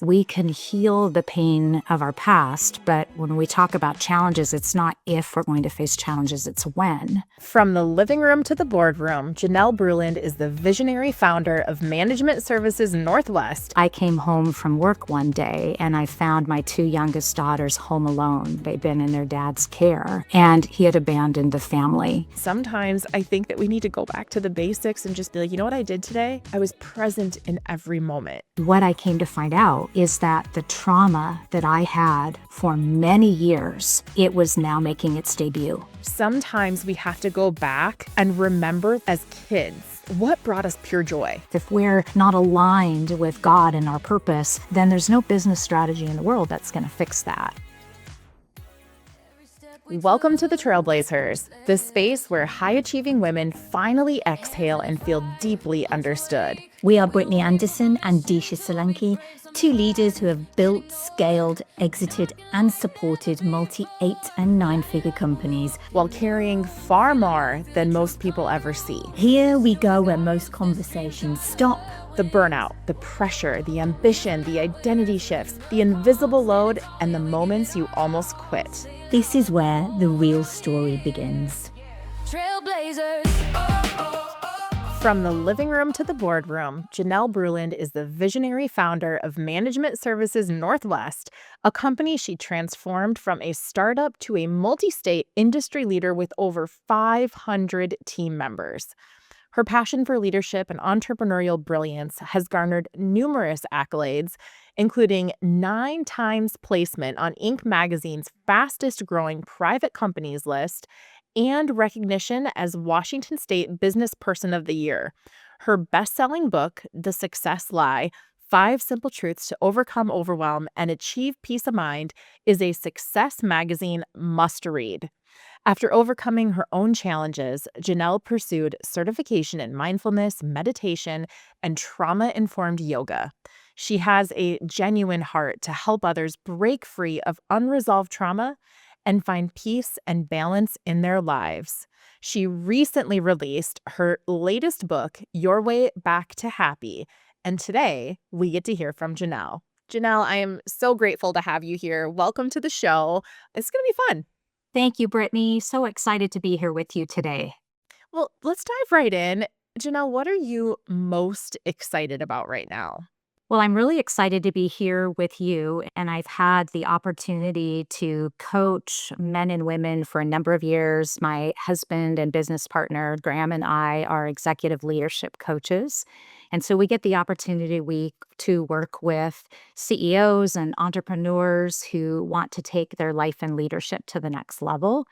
We can heal the pain of our past, but when we talk about challenges, it's not if we're going to face challenges, it's when. From the living room to the boardroom, Janelle Bruland is the visionary founder of Management Services Northwest. I came home from work one day and I found my two youngest daughters home alone. They'd been in their dad's care and he had abandoned the family. Sometimes I think that we need to go back to the basics and just be like, you know what I did today? I was present in every moment. What I came to find out is that the trauma that I had for many years, it was now making its debut. Sometimes we have to go back and remember as kids what brought us pure joy. If we're not aligned with God and our purpose, then there's no business strategy in the world that's going to fix that. Welcome to the Trailblazers, the space where high-achieving women finally exhale and feel deeply understood. We are Brittany Anderson and Disha Solanki, two leaders who have built, scaled, exited, and supported multi-8 and 9-figure companies while carrying far more than most people ever see. Here we go where most conversations stop. The burnout, the pressure, the ambition, the identity shifts, the invisible load, and the moments you almost quit. This is where the real story begins. Trailblazers. From the living room to the boardroom, Janelle Bruland is the visionary founder of Management Services Northwest, a company she transformed from a startup to a multi-state industry leader with over 500 team members. Her passion for leadership and entrepreneurial brilliance has garnered numerous accolades, including 9 times placement on Inc. magazine's fastest-growing private companies list and recognition as Washington State Business Person of the Year. Her best-selling book, The Success Lie: 5 Simple Truths to Overcome Overwhelm and Achieve Peace of Mind, is a Success Magazine must-read. After overcoming her own challenges, Janelle pursued certification in mindfulness, meditation, and trauma-informed yoga. She has a genuine heart to help others break free of unresolved trauma and find peace and balance in their lives. She recently released her latest book, Your Way Back to Happy, and today we get to hear from Janelle. Janelle, I am so grateful to have you here. Welcome to the show. It's going to be fun. Thank you, Brittany. So excited to be here with you today. Well, let's dive right in. Janelle, what are you most excited about right now? Well, I'm really excited to be here with you, and I've had the opportunity to coach men and women for a number of years. My husband and business partner, Graham, and I are executive leadership coaches. And so we get the opportunity to work with CEOs and entrepreneurs who want to take their life and leadership to the next level.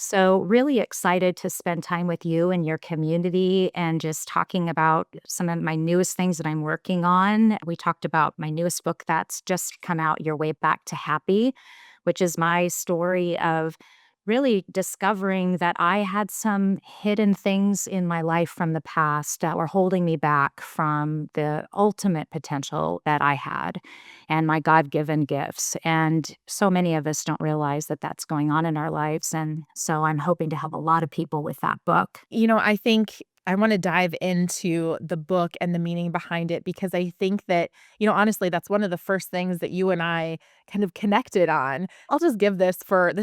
So really excited to spend time with you and your community and just talking about some of my newest things that I'm working on. We talked about my newest book that's just come out, Your Way Back to Happy, which is my story of really discovering that I had some hidden things in my life from the past that were holding me back from the ultimate potential that I had and my God-given gifts. And so many of us don't realize that that's going on in our lives. And so I'm hoping to help a lot of people with that book. You know, I think I want to dive into the book and the meaning behind it because I think that, honestly, that's one of the first things that you and I kind of connected on. I'll just give this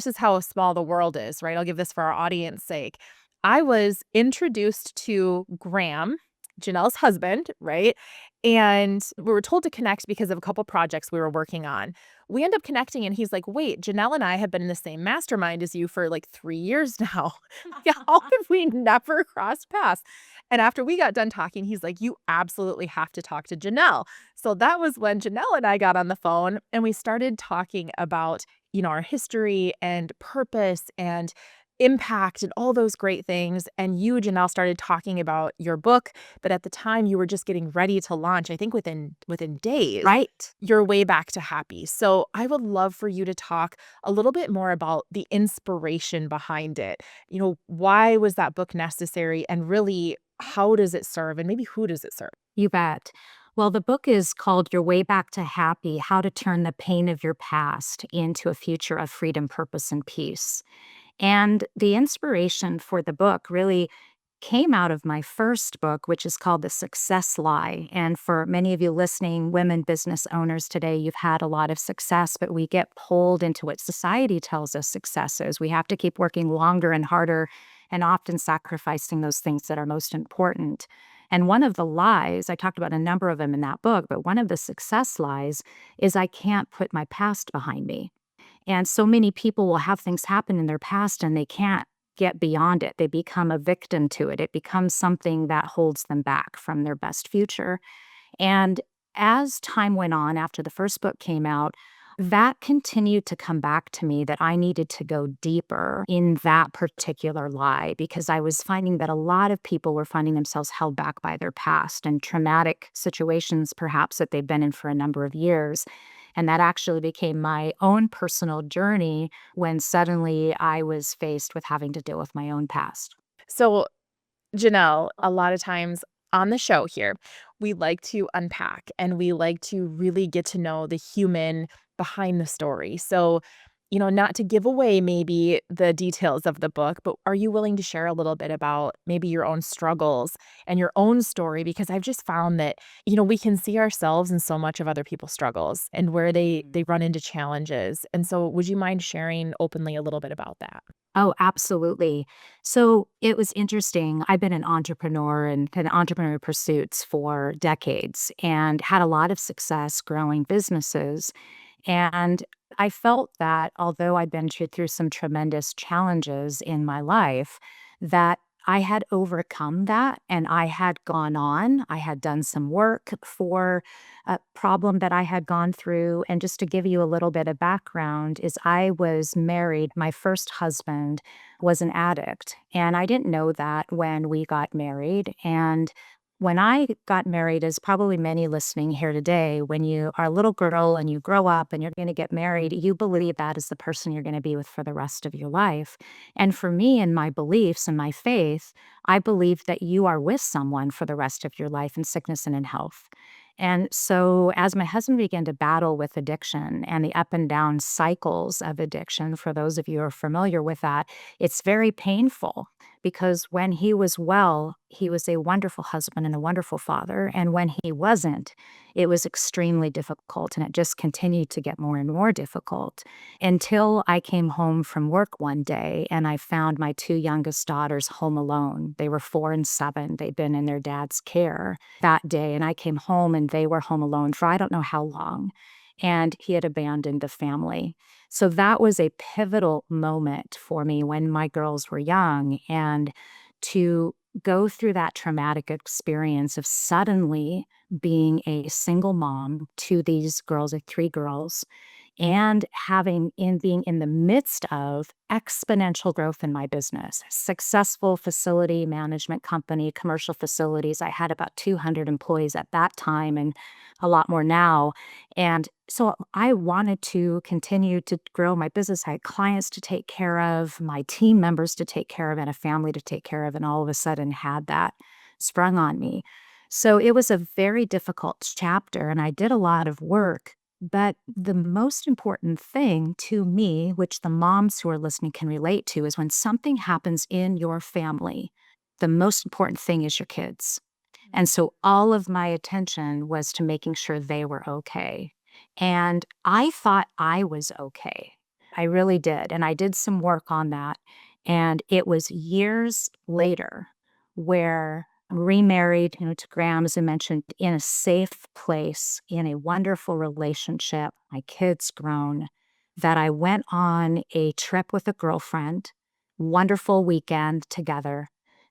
is how small the world is, right? I'll give this for our audience sake. I was introduced to Graham, Janelle's husband, right? And we were told to connect because of a couple projects we were working on. We end up connecting and he's like, wait, Janelle and I have been in the same mastermind as you for like 3 years now. How have we never crossed paths? And after we got done talking, he's like, you absolutely have to talk to Janelle. So that was when Janelle and I got on the phone and we started talking about, our history and purpose and impact and all those great things. And you, Janelle, started talking about your book, but at the time you were just getting ready to launch, I think within days. Right. Your Way Back to Happy. So I would love for you to talk a little bit more about the inspiration behind it. Why was that book necessary and really how does it serve and maybe who does it serve? You bet. Well, the book is called Your Way Back to Happy: How to Turn the Pain of Your Past into a Future of Freedom, Purpose, and Peace. And the inspiration for the book really came out of my first book, which is called The Success Lie. And for many of you listening, women business owners today, you've had a lot of success, but we get pulled into what society tells us success is. We have to keep working longer and harder and often sacrificing those things that are most important. And one of the lies, I talked about a number of them in that book, but one of the success lies is I can't put my past behind me. And so many people will have things happen in their past and they can't get beyond it. They become a victim to it. It becomes something that holds them back from their best future. And as time went on, after the first book came out, that continued to come back to me that I needed to go deeper in that particular lie because I was finding that a lot of people were finding themselves held back by their past and traumatic situations, perhaps that they've been in for a number of years. And that actually became my own personal journey when suddenly I was faced with having to deal with my own past. So, Janelle, a lot of times on the show here, we like to unpack and we like to really get to know the human behind the story. So, not to give away maybe the details of the book, but are you willing to share a little bit about maybe your own struggles and your own story? Because I've just found that, we can see ourselves in so much of other people's struggles and where they run into challenges. And so would you mind sharing openly a little bit about that? Oh, absolutely. So it was interesting. I've been an entrepreneur and had entrepreneurial pursuits for decades and had a lot of success growing businesses. And I felt that although I'd been through some tremendous challenges in my life, that I had overcome that and I had gone on. I had done some work for a problem that I had gone through. And just to give you a little bit of background, is I was married. My first husband was an addict. And I didn't know that when we got married. And when I got married, as probably many listening here today, when you are a little girl and you grow up and you're going to get married, you believe that is the person you're going to be with for the rest of your life. And for me and my beliefs and my faith, I believe that you are with someone for the rest of your life in sickness and in health. And so, as my husband began to battle with addiction and the up and down cycles of addiction, for those of you who are familiar with that, it's very painful because when he was well, he was a wonderful husband and a wonderful father. And when he wasn't, it was extremely difficult. And it just continued to get more and more difficult until I came home from work one day and I found my two youngest daughters home alone. They were 4 and 7. They'd been in their dad's care that day. And I came home and they were home alone for I don't know how long. And he had abandoned the family. So that was a pivotal moment for me when my girls were young. And to go through that traumatic experience of suddenly being a single mom to these girls, 3 girls, and being in the midst of exponential growth in my business, successful facility management company, commercial facilities. I had about 200 employees at that time and a lot more now. And so I wanted to continue to grow my business. I had clients to take care of, my team members to take care of, and a family to take care of. And all of a sudden had that sprung on me. So it was a very difficult chapter and I did a lot of work. But the most important thing to me, which the moms who are listening can relate to, is when something happens in your family, the most important thing is your kids. And so all of my attention was to making sure they were okay. And I thought I was okay. I really did. And I did some work on that. And it was years later where remarried, to Graham, as I mentioned, in a safe place, in a wonderful relationship, my kids grown, that I went on a trip with a girlfriend, wonderful weekend together,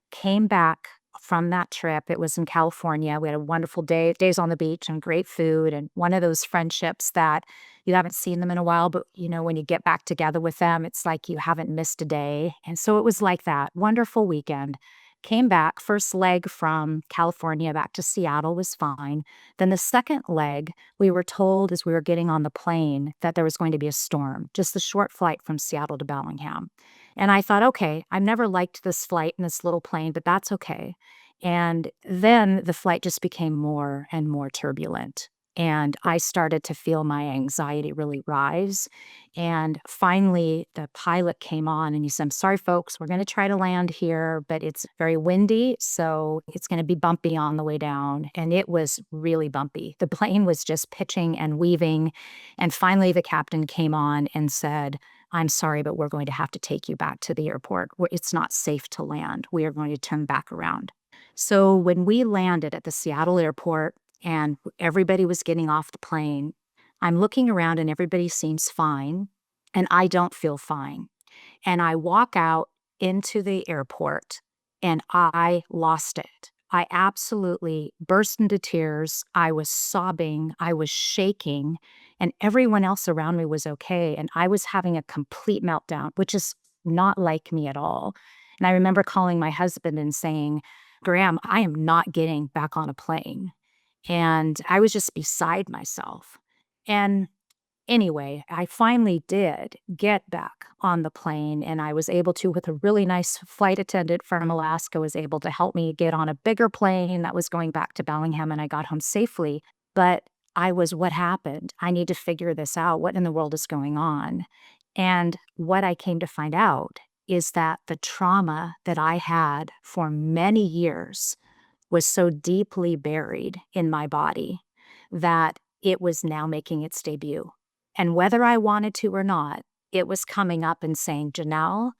came back from that trip. It was in California. We had a wonderful days on the beach and great food and one of those friendships that you haven't seen them in a while, but when you get back together with them, it's like you haven't missed a day. And so it was like that wonderful weekend. Came back, first leg from California back to Seattle was fine. Then the second leg, we were told as we were getting on the plane that there was going to be a storm, just the short flight from Seattle to Bellingham. And I thought, okay, I've never liked this flight in this little plane, but that's okay. And then the flight just became more and more turbulent. And I started to feel my anxiety really rise. And finally, the pilot came on and he said, "I'm sorry, folks, we're going to try to land here, but it's very windy. So it's going to be bumpy on the way down." And it was really bumpy. The plane was just pitching and weaving. And finally, the captain came on and said, "I'm sorry, but we're going to have to take you back to the airport. It's not safe to land. We are going to turn back around." So when we landed at the Seattle airport and everybody was getting off the plane, I'm looking around and everybody seems fine, and I don't feel fine. And I walk out into the airport and I lost it. I absolutely burst into tears. I was sobbing. I was shaking, and everyone else around me was okay. And I was having a complete meltdown, which is not like me at all. And I remember calling my husband and saying, "Graham, I am not getting back on a plane." And I was just beside myself. And anyway, I finally did get back on the plane, and I was able to, with a really nice flight attendant from Alaska, was able to help me get on a bigger plane that was going back to Bellingham, and I got home safely. But I was, what happened? I need to figure this out. What in the world is going on? And what I came to find out is that the trauma that I had for many years was so deeply buried in my body that it was now making its debut. And whether I wanted to or not, it was coming up and saying, "Janelle,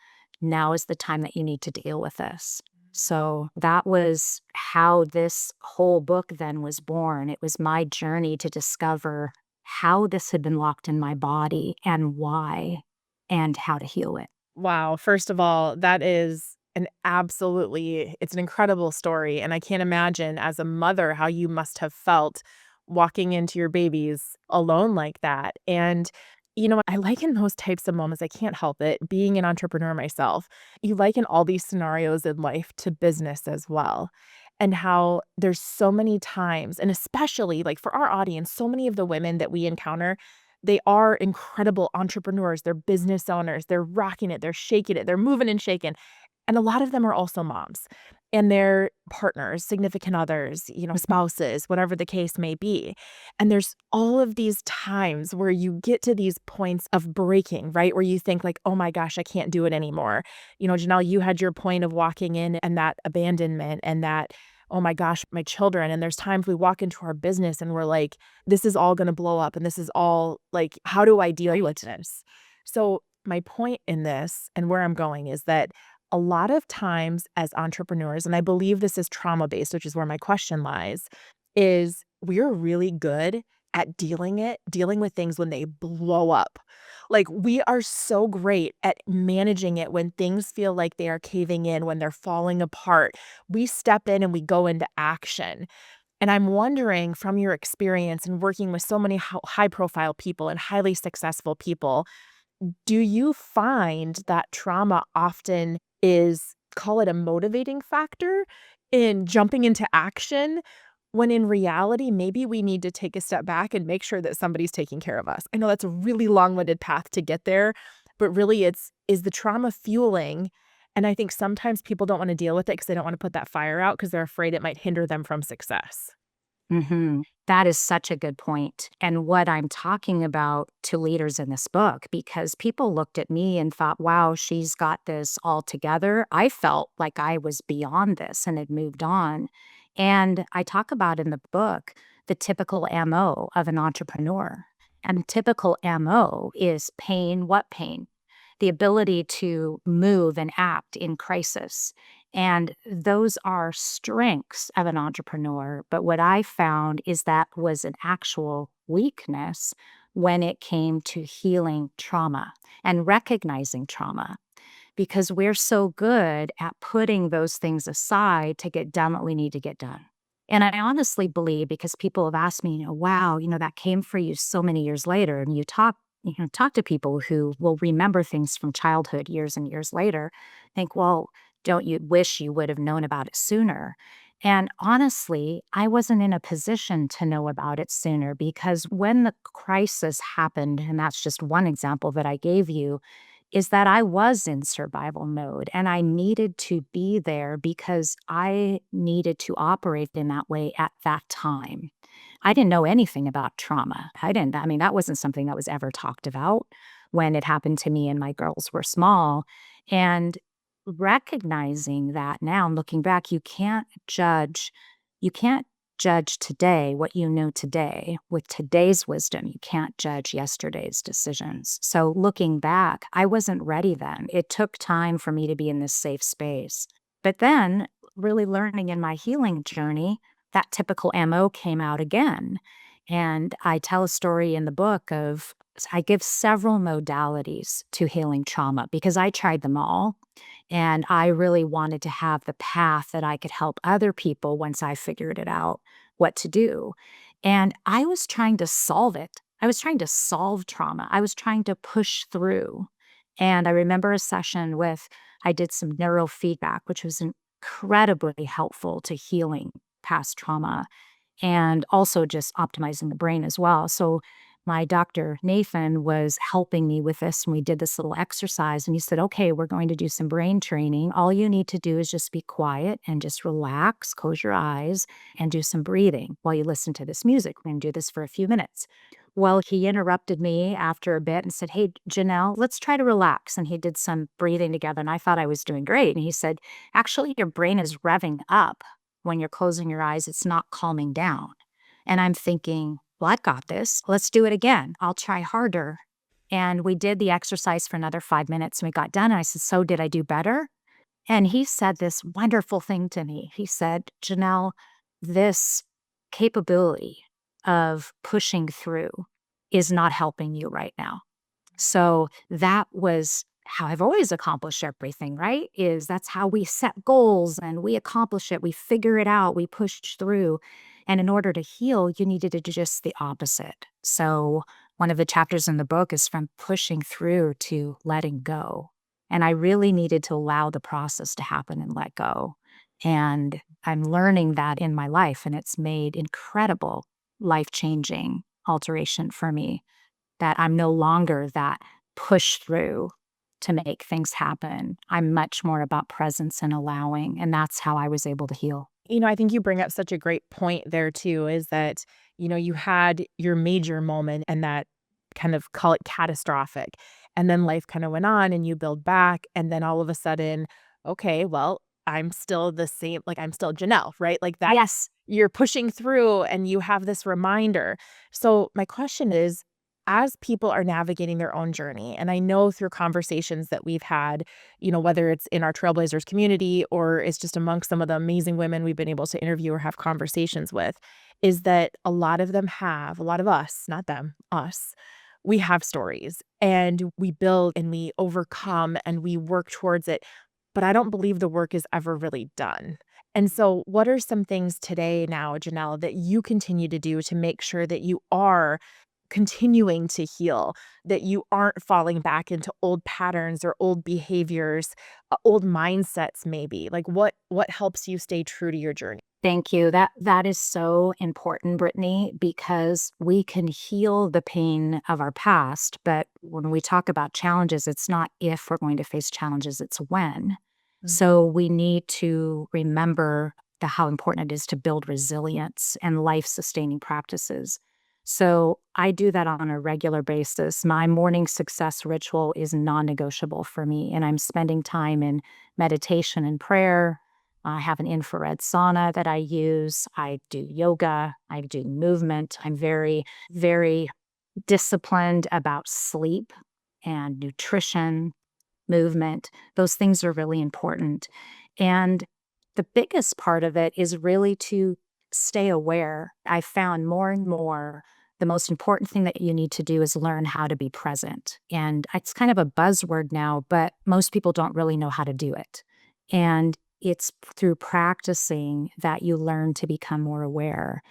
now is the time that you need to deal with this." So that was how this whole book then was born. It was my journey to discover how this had been locked in my body and why, and how to heal it. Wow. First of all, that is it's an incredible story. And I can't imagine as a mother how you must have felt walking into your babies alone like that. And, I liken those types of moments, I can't help it, being an entrepreneur myself. You liken all these scenarios in life to business as well. And how there's so many times, and especially like for our audience, so many of the women that we encounter, they are incredible entrepreneurs. They're business owners. They're rocking it. They're shaking it. They're moving and shaking. And a lot of them are also moms and their partners, significant others, spouses, whatever the case may be. And there's all of these times where you get to these points of breaking, right? Where you think like, "Oh my gosh, I can't do it anymore." Janelle, you had your point of walking in and that abandonment and that, "Oh my gosh, my children." And there's times we walk into our business and we're like, "This is all going to blow up. And this is all like, how do I deal with this?" So my point in this and where I'm going is that a lot of times as entrepreneurs, and I believe this is trauma-based, which is where my question lies, is we're really good at dealing with things when they blow up. Like, we are so great at managing it when things feel like they are caving in, when they're falling apart. We step in and we go into action. And I'm wondering, from your experience in working with so many high-profile people and highly successful people, do you find that trauma often is, call it a motivating factor in jumping into action, when in reality, maybe we need to take a step back and make sure that somebody's taking care of us? I know that's a really long-winded path to get there, but really is the trauma fueling? And I think sometimes people don't want to deal with it because they don't want to put that fire out because they're afraid it might hinder them from success. That is such a good point. And what I'm talking about to leaders in this book, because people looked at me and thought, "Wow, she's got this all together." I felt like I was beyond this and had moved on. And I talk about in the book the typical MO of an entrepreneur. And typical MO is pain. What pain? The ability to move and act in crisis. And those are strengths of an entrepreneur. But what I found is that was an actual weakness when it came to healing trauma and recognizing trauma, because we're so good at putting those things aside to get done what we need to get done. And I honestly believe, because people have asked me, "Wow, that came for you so many years later." And talk to people who will remember things from childhood years and years later, think, "Well, don't you wish you would have known about it sooner?" And honestly, I wasn't in a position to know about it sooner, because when the crisis happened, and that's just one example that I gave you, is that I was in survival mode and I needed to be there because I needed to operate in that way at that time. I didn't know anything about trauma. I mean, that wasn't something that was ever talked about when it happened to me and my girls were small. And recognizing that now, and looking back, you can't judge today what you know today with today's wisdom. You can't judge yesterday's decisions. So looking back, I wasn't ready then. It took time for me to be in this safe space. But then, really learning in my healing journey, that typical MO came out again. And I tell a story in the book of, I give several modalities to healing trauma because I tried them all. And I really wanted to have the path that I could help other people once I figured it out what to do. And I was trying to solve it. I was trying to solve trauma. I was trying to push through. And I remember a session with, I did some neurofeedback, which was incredibly helpful to healing past trauma and also just optimizing the brain as well. So my doctor, Nathan, was helping me with this, and we did this little exercise, and he said, okay, we're going to do some brain training. All you need to do is just be quiet and just relax, close your eyes, and do some breathing while you listen to this music. We're going to do this for a few minutes. Well, he interrupted me after a bit and said, hey, Janelle, let's try to relax. And he did some breathing together, and I thought I was doing great. And he said, actually, your brain is revving up when you're closing your eyes. It's not calming down. And I'm thinking, well, I've got this. Let's do it again. I'll try harder. And we did the exercise for another 5 minutes and we got done. And I said, so did I do better? And he said this wonderful thing to me. He said, Janelle, this capability of pushing through is not helping you right now. So that was how I've always accomplished everything, right? Is that's how we set goals and we accomplish it. We figure it out. We push through. And in order to heal, you needed to do just the opposite. So one of the chapters in the book is from pushing through to letting go. And I really needed to allow the process to happen and let go. And I'm learning that in my life, and it's made incredible life-changing alteration for me, that I'm no longer that push through to make things happen. I'm much more about presence and allowing, and that's how I was able to heal. I think you bring up such a great point there too, is that, you had your major moment and that kind of call it catastrophic. And then life kind of went on and you build back. And then all of a sudden, okay, well, I'm still the same, like I'm still Janelle, right? Like that Yes. you're pushing through and you have this reminder. So my question is, as people are navigating their own journey, and I know through conversations that we've had, whether it's in our Trailblazers community or it's just amongst some of the amazing women we've been able to interview or have conversations with, is that a lot of them have, a lot of us, not them, us, we have stories and we build and we overcome and we work towards it. But I don't believe the work is ever really done. And so, what are some things today now, Janelle, that you continue to do to make sure that you are continuing to heal, that you aren't falling back into old patterns or old behaviors, old mindsets maybe? Like what helps you stay true to your journey? Thank you. That is so important, Brittany, because we can heal the pain of our past, but when we talk about challenges, it's not if we're going to face challenges, it's when. Mm. So we need to remember how important it is to build resilience and life-sustaining practices. So I do that on a regular basis. My morning success ritual is non-negotiable for me, and I'm spending time in meditation and prayer. I have an infrared sauna that I use. I do yoga. I do movement. I'm very, very disciplined about sleep and nutrition, movement. Those things are really important. And the biggest part of it is really to stay aware. I found more and more the most important thing that you need to do is learn how to be present. And it's kind of a buzzword now, but most people don't really know how to do it. And it's through practicing that you learn to become more aware.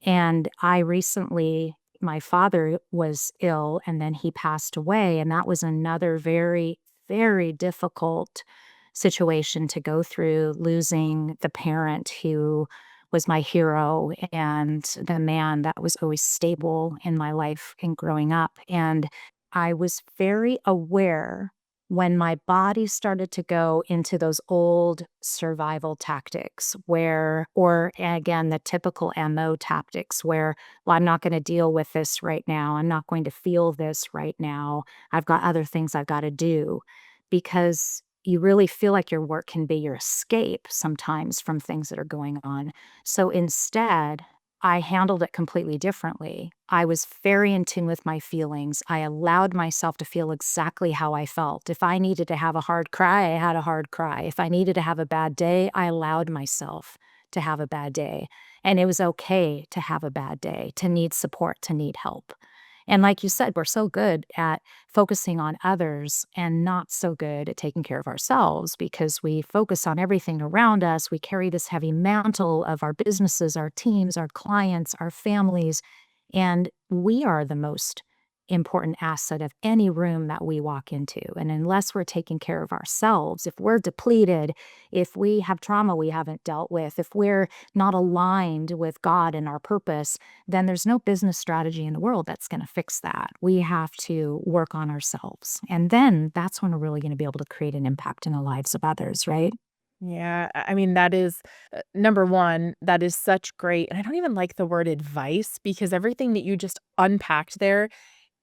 And I recently, my father was ill and then he passed away. And that was another very, very difficult situation to go through, losing the parent who was my hero and the man that was always stable in my life and growing up. And I was very aware when my body started to go into those old survival tactics or again, the typical MO tactics where, well, I'm not going to deal with this right now. I'm not going to feel this right now. I've got other things I've got to do because you really feel like your work can be your escape sometimes from things that are going on. So instead, I handled it completely differently. I was very in tune with my feelings. I allowed myself to feel exactly how I felt. If I needed to have a hard cry, I had a hard cry. If I needed to have a bad day, I allowed myself to have a bad day. And it was okay to have a bad day, to need support, to need help. And like you said, we're so good at focusing on others and not so good at taking care of ourselves because we focus on everything around us. We carry this heavy mantle of our businesses, our teams, our clients, our families, and we are the most important asset of any room that we walk into. And unless we're taking care of ourselves, if we're depleted, if we have trauma we haven't dealt with, if we're not aligned with God and our purpose, then there's no business strategy in the world that's going to fix that. We have to work on ourselves. And then that's when we're really going to be able to create an impact in the lives of others, right? Yeah, I mean, that is number one, that is such great. And I don't even like the word advice because everything that you just unpacked there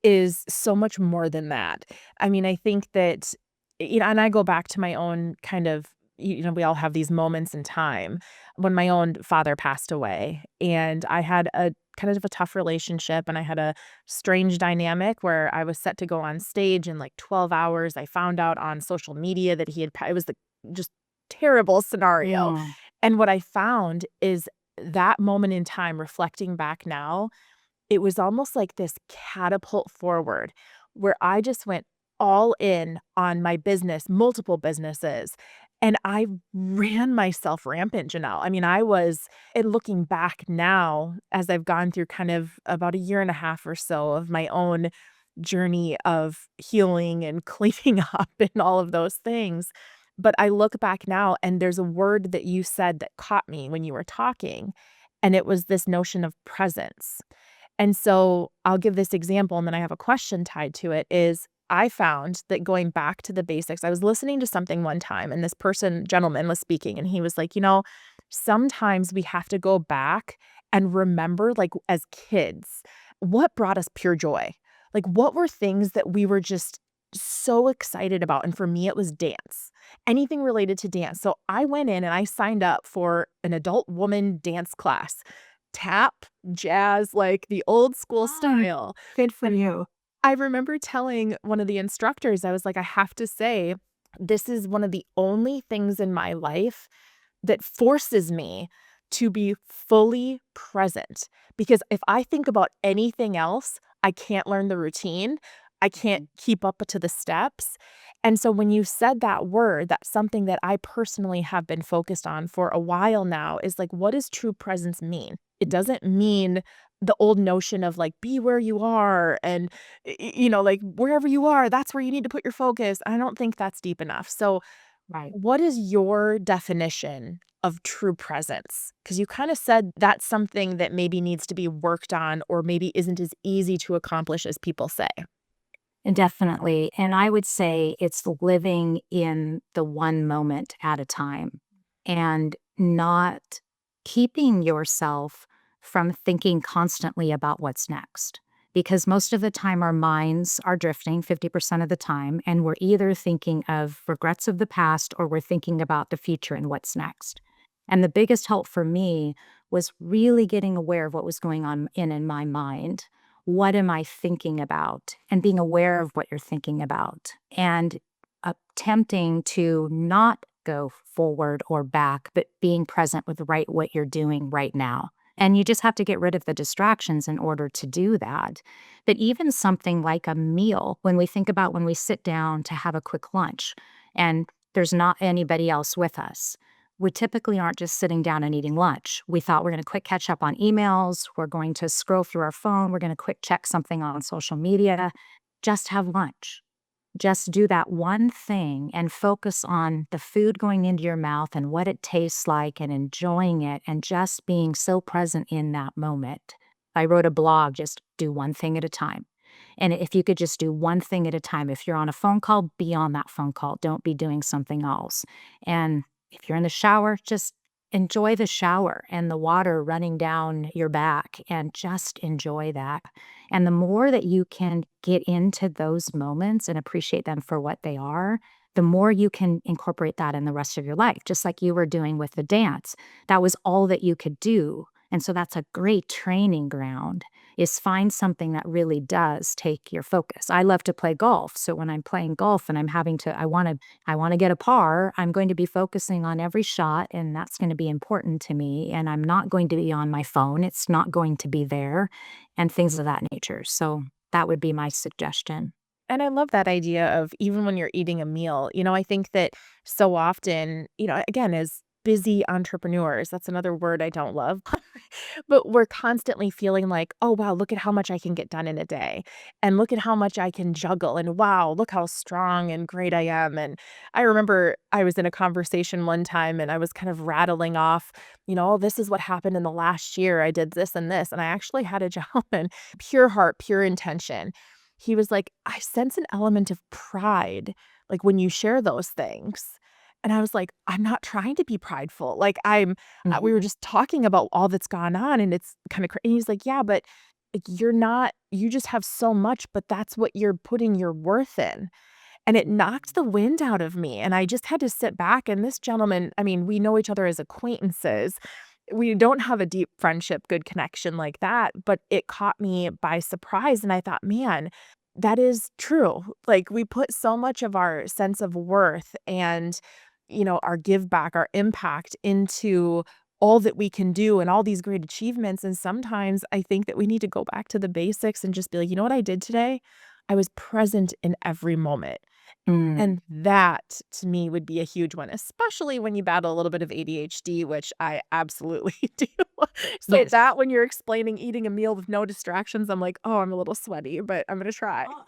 is so much more than that. I mean, I think that, and I go back to my own kind of, we all have these moments in time when my own father passed away. And I had a kind of a tough relationship and I had a strange dynamic where I was set to go on stage in like 12 hours. I found out on social media that it was the just terrible scenario. Mm. And what I found is that moment in time, reflecting back now, it was almost like this catapult forward where I just went all in on my business, multiple businesses, and I ran myself rampant, Janelle. I mean, and looking back now, as I've gone through kind of about a year and a half or so of my own journey of healing and cleaning up and all of those things. But I look back now and there's a word that you said that caught me when you were talking, and it was this notion of presence. And so I'll give this example and then I have a question tied to it is I found that going back to the basics, I was listening to something one time and this gentleman was speaking and he was like, sometimes we have to go back and remember like as kids, what brought us pure joy? Like what were things that we were just so excited about? And for me, it was dance, anything related to dance. So I went in and I signed up for an adult woman dance class, tap, jazz, like the old school style. Good for you. I remember telling one of the instructors, I was like, I have to say, this is one of the only things in my life that forces me to be fully present. Because if I think about anything else, I can't learn the routine. I can't keep up to the steps. And so when you said that word, that's something that I personally have been focused on for a while now is like, what does true presence mean? It doesn't mean the old notion of like, be where you are and, like wherever you are, that's where you need to put your focus. I don't think that's deep enough. So Right. what is your definition of true presence? Because you kind of said that's something that maybe needs to be worked on or maybe isn't as easy to accomplish as people say. Definitely. And I would say it's living in the one moment at a time and not keeping yourself from thinking constantly about what's next. Because most of the time, our minds are drifting 50% of the time, and we're either thinking of regrets of the past or we're thinking about the future and what's next. And the biggest help for me was really getting aware of what was going on in my mind. What am I thinking about? And being aware of what you're thinking about and attempting to not go forward or back, but being present with what you're doing right now. And you just have to get rid of the distractions in order to do that. But even something like a meal, when we think about when we sit down to have a quick lunch and there's not anybody else with us, we typically aren't just sitting down and eating lunch. We thought we're going to quick catch up on emails. We're going to scroll through our phone. We're going to quick check something on social media. Just have lunch. Just do that one thing and focus on the food going into your mouth and what it tastes like and enjoying it and just being so present in that moment. I wrote a blog, just do one thing at a time. And if you could just do one thing at a time, if you're on a phone call, be on that phone call. Don't be doing something else. And if you're in the shower, just enjoy the shower and the water running down your back and just enjoy that. And the more that you can get into those moments and appreciate them for what they are, the more you can incorporate that in the rest of your life, just like you were doing with the dance. That was all that you could do. And so that's a great training ground is find something that really does take your focus. I love to play golf. So when I'm playing golf and I'm having to I want to get a par, I'm going to be focusing on every shot and that's going to be important to me and I'm not going to be on my phone. It's not going to be there and things of that nature. So that would be my suggestion. And I love that idea of even when you're eating a meal, I think that so often, again, as busy entrepreneurs, that's another word I don't love, but we're constantly feeling like, oh, wow, look at how much I can get done in a day. And look at how much I can juggle. And wow, look how strong and great I am. And I remember I was in a conversation one time and I was kind of rattling off, oh, this is what happened in the last year. I did this and this. And I actually had a gentleman, pure heart, pure intention. He was like, "I sense an element of pride, like, when you share those things." And I was like, "I'm not trying to be prideful, like, we were Mhm. just talking about all that's gone on, and it's kinda cra" and he's like, "Yeah, but, like, you just have so much, but that's what you're putting your worth in." And it knocked the wind out of me, and I just had to sit back, and this gentleman, I mean, we know each other as acquaintances. We don't have a deep friendship, good connection like that, but it caught me by surprise, and I thought, "Man, that is true." Like, we put so much of our sense of worth and, our give back, our impact into all that we can do and all these great achievements, and sometimes I think that we need to go back to the basics and just be like, "You know what I did today? I was present in every moment." Mm. And that, to me, would be a huge one, especially when you battle a little bit of ADHD, which I absolutely do. So Yes. that when you're explaining eating a meal with no distractions, I'm like, "Oh, I'm a little sweaty, but I'm gonna try." Oh.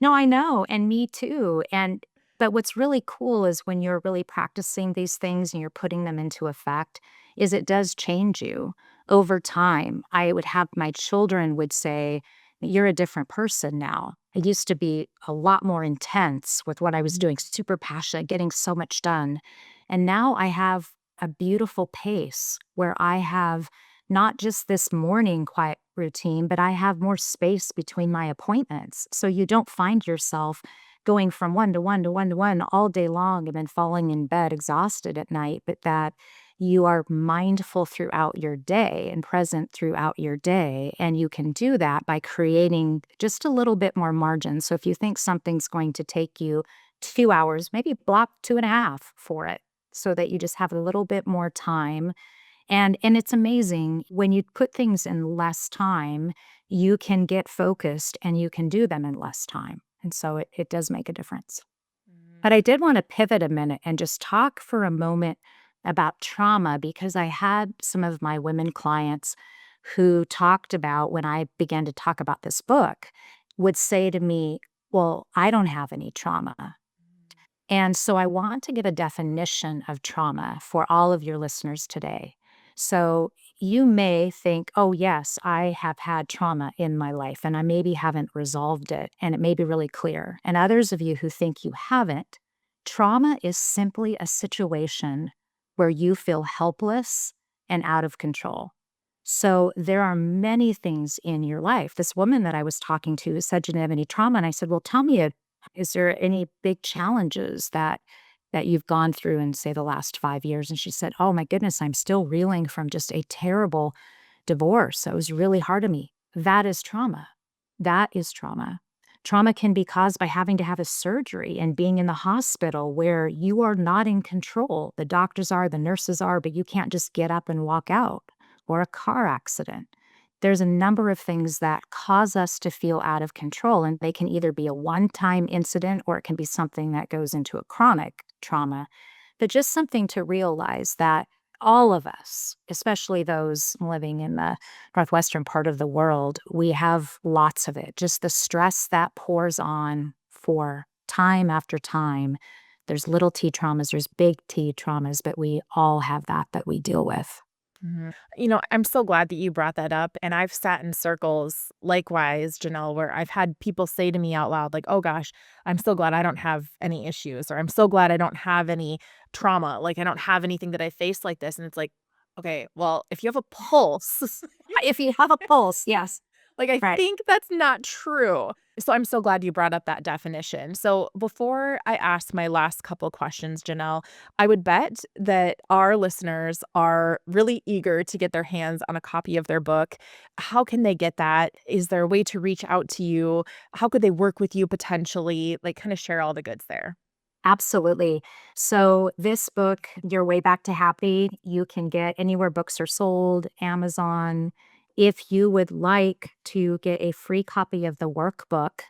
No, I know, and me too, and but what's really cool is when you're really practicing these things and you're putting them into effect, is it does change you over time. I would have my children would say, "You're a different person now." I used to be a lot more intense with what I was doing, super passionate, getting so much done, and now I have a beautiful pace where I have not just this morning quiet routine, but I have more space between my appointments. So you don't find yourself going from one to one to one to one all day long and then falling in bed exhausted at night, but that you are mindful throughout your day and present throughout your day. And you can do that by creating just a little bit more margin. So if you think something's going to take you 2 hours, maybe block 2.5 for it so that you just have a little bit more time and it's amazing when you put things in less time, you can get focused and you can do them in less time. And so it does make a difference. But I did want to pivot a minute and just talk for a moment about trauma because I had some of my women clients who talked about when I began to talk about this book, would say to me, "Well, I don't have any trauma." And so I want to give a definition of trauma for all of your listeners today. So you may think, oh, yes, I have had trauma in my life and I maybe haven't resolved it and it may be really clear. And others of you who think you haven't, trauma is simply a situation where you feel helpless and out of control. So there are many things in your life. This woman that I was talking to said, "Do you have any trauma?" And I said, "Well, tell me is there any big challenges that you've gone through in, say, the last 5 years?" And she said, "Oh my goodness, I'm still reeling from just a terrible divorce. It was really hard on me." That is trauma. That is trauma. Trauma can be caused by having to have a surgery and being in the hospital where you are not in control. The doctors are, the nurses are, but you can't just get up and walk out, or a car accident. There's a number of things that cause us to feel out of control, and they can either be a one time incident or it can be something that goes into a chronic trauma. But just something to realize that all of us, especially those living in the northwestern part of the world, we have lots of it. Just the stress that pours on for time after time. There's little t traumas, there's big T traumas, but we all have that we deal with. Mhm. I'm so glad that you brought that up. And I've sat in circles likewise, Janelle, where I've had people say to me out loud, like, oh gosh, I'm so glad I don't have any issues, or I'm so glad I don't have any trauma. Like, I don't have anything that I face like this. And it's like, okay, well, if you have a pulse, If you have a pulse, yes. like, I Right. think that's not true. So I'm so glad you brought up that definition. So before I ask my last couple questions, Janelle, I would bet that our listeners are really eager to get their hands on a copy of their book. How can they get that? Is there a way to reach out to you? How could they work with you potentially? Like, kind of share all the goods there. Absolutely. So, this book, Your Way Back to Happy, you can get anywhere books are sold, Amazon. If you would like to get a free copy of the workbook,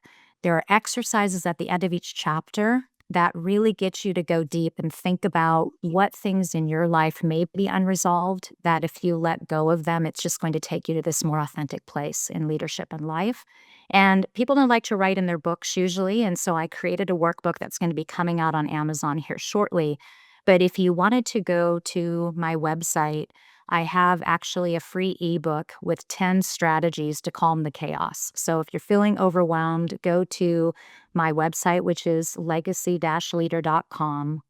there are exercises at the end of each chapter that really get you to go deep and think about what things in your life may be unresolved, that if you let go of them, it's just going to take you to this more authentic place in leadership and life. And people don't like to write in their books usually. And so I created a workbook that's going to be coming out on Amazon here shortly. But if you wanted to go to my website, I have actually a free ebook with 10 strategies to calm the chaos. So if you're feeling overwhelmed, go to my website, which is legacy-leader.com,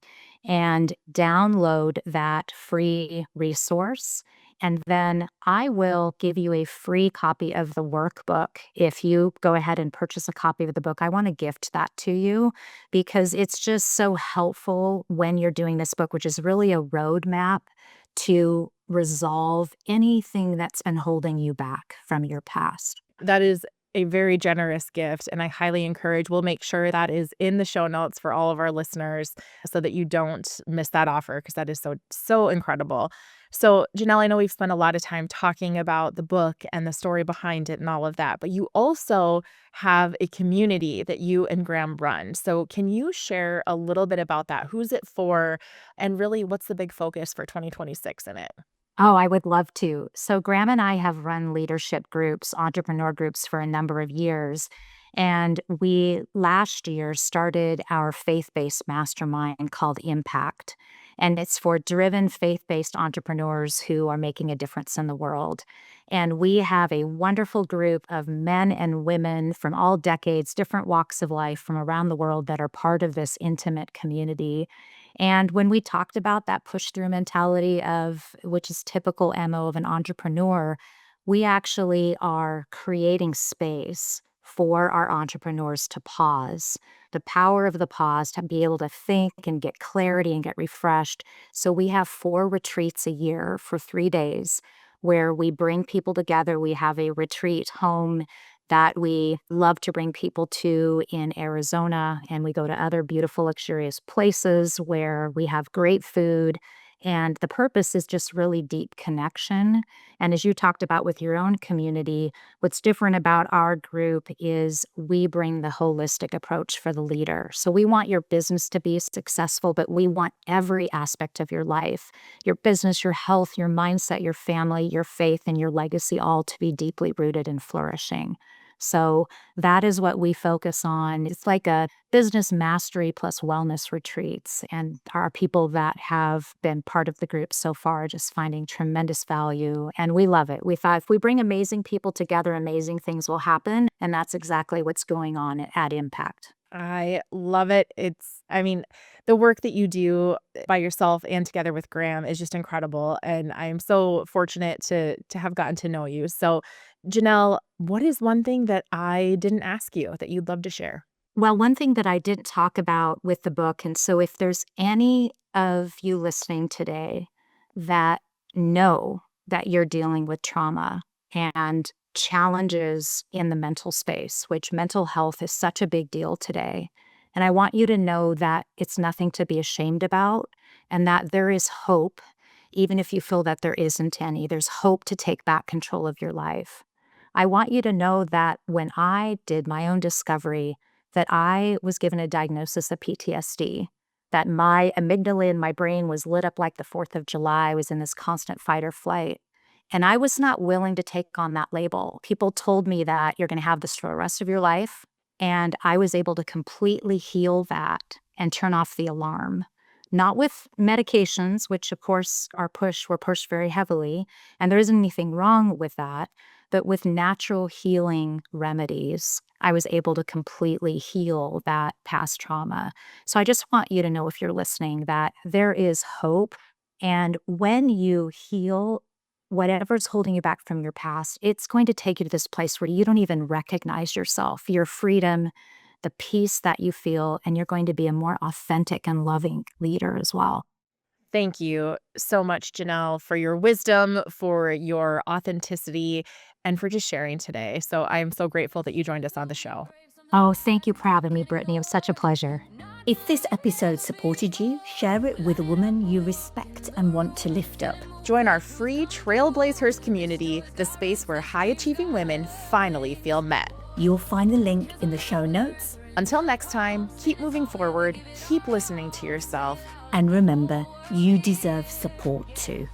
and download that free resource. And then I will give you a free copy of the workbook. If you go ahead and purchase a copy of the book, I want to gift that to you because it's just so helpful when you're doing this book, which is really a roadmap to resolve anything that's been holding you back from your past. That is a very generous gift, and I highly encourage we'll make sure that is in the show notes for all of our listeners so that you don't miss that offer because that is so incredible. So, Janelle, I know we've spent a lot of time talking about the book and the story behind it and all of that, but you also have a community that you and Graham run. So, can you share a little bit about that? Who's it for? And really, what's the big focus for 2026 in it? Oh, I would love to. So, Graham and I have run leadership groups, entrepreneur groups for a number of years. And we last year started our faith based mastermind called Impact. And it's for driven faith based entrepreneurs who are making a difference in the world. And we have a wonderful group of men and women from all decades, different walks of life from around the world that are part of this intimate community. And when we talked about that push through mentality of which is typical MO of an entrepreneur, we actually are creating space for our entrepreneurs to pause. The power of the pause to be able to think and get clarity and get refreshed. So we have 4 retreats a year for 3 days where we bring people together. We have a retreat home that we love to bring people to in Arizona. And we go to other beautiful, luxurious places where we have great food. And the purpose is just really deep connection. And as you talked about with your own community, what's different about our group is we bring the holistic approach for the leader. So we want your business to be successful, but we want every aspect of your life, your business, your health, your mindset, your family, your faith, and your legacy all to be deeply rooted and flourishing. So that is what we focus on. It's like a business mastery plus wellness retreats. And our people that have been part of the group so far are just finding tremendous value. And we love it. We thought if we bring amazing people together, amazing things will happen. And that's exactly what's going on at Impact. I love it. I mean, the work that you do by yourself and together with Graham is just incredible. And I am so fortunate to have gotten to know you. So, Janelle, what is one thing that I didn't ask you that you'd love to share? Well, one thing that I didn't talk about with the book, and so if there's any of you listening today that know that you're dealing with trauma and challenges in the mental space, which mental health is such a big deal today. And I want you to know that it's nothing to be ashamed about and that there is hope, even if you feel that there isn't any, there's hope to take back control of your life. I want you to know that when I did my own discovery, that I was given a diagnosis of PTSD, that my amygdala in my brain was lit up like the 4th of July. I was in this constant fight or flight. And I was not willing to take on that label. People told me that you're going to have this for the rest of your life. And I was able to completely heal that and turn off the alarm. not with medications, which of course were pushed very heavily, and there isn't anything wrong with that, but with natural healing remedies, I was able to completely heal that past trauma. So I just want you to know, if you're listening, that there is hope. And when you heal whatever's holding you back from your past, it's going to take you to this place where you don't even recognize yourself, your freedom, the peace that you feel, and you're going to be a more authentic and loving leader as well. Thank you so much, Janelle, for your wisdom, for your authenticity, and for just sharing today. So I'm so grateful that you joined us on the show. Oh, thank you for having me, Brittany. It was such a pleasure. If this episode supported you, share it with a woman you respect and want to lift up. Join our free Trailblazers community, the space where high-achieving women finally feel met. You'll find the link in the show notes. Until next time, keep moving forward, keep listening to yourself. And remember, you deserve support too.